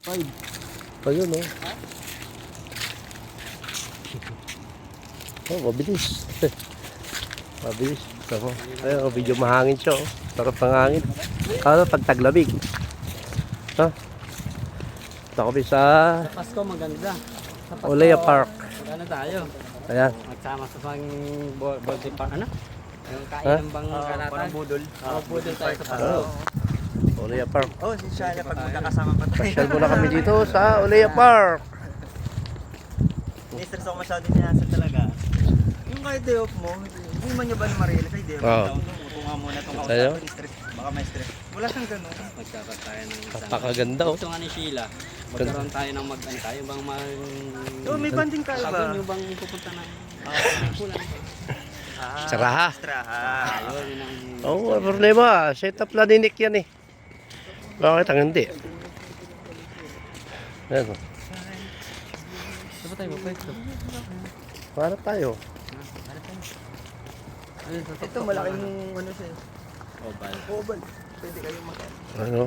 Ayun, oh. Oh, mabilis. Mabilis. Ako. Ayun, medyo mahangin siya, oh. Sarap ng hangin. Kaya pag taglamig. Ha? Ito kami sa Sa Pasko maganda. Sa Pasko, Olea Park. ano tayo? Ayan. Magsama sa pang birthday park, ano? Yung kain Ha? ng bang kalatan. Parang budol. Budol tayo sa Pasko. Olea Park. Oh, si Shana pag magkakasama pa tayo. Pasyal muna kami dito sa Olea Park. Ni-stress ako masyado sinasa talaga. Yung kahit day off mo, hindi man niya ba na-realize ay day off Oo. daw. Kung nga muna itong Sa'yo? kausapin, stress. Baka may stress. Wala siyang ganun. Magkakaroon tayo ng isang... Napakaganda, oh. Gusto nga ni Sheila. Magkaroon tayo ng ano tayo bang Oh, may banding kayo ba? Sabi yung bang pupunta ng pulang. Saraha. Extra ha. Ayun, yun ang... Oo, oh, problema. Set up na dinik yan, eh. Bakit ang hindi? Ayan, oh. Saan ba tayo mapwesto? Para tayo. Ayun, sa Ito malaking ano siya. Oval. Oval. Pwede kayo mag Ano?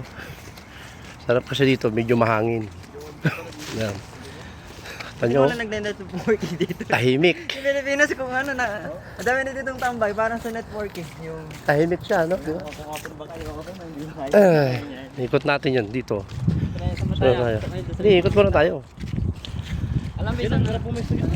Sarap kasi dito, medyo mahangin. Yan. Hindi Tanyo, mo na nagne-networking dito. tahimik. Sa Pilipinas kung ano na, ang dami na ditong tambay, parang sa networking. Yung Tahimik siya, no? Diba? kung open ba kayo, open ba hindi kayo. Ikot natin yan dito. Sama So, tayo. tayo. Hindi, ikot muna tayo. Alam mo, isang harap pumesto yun.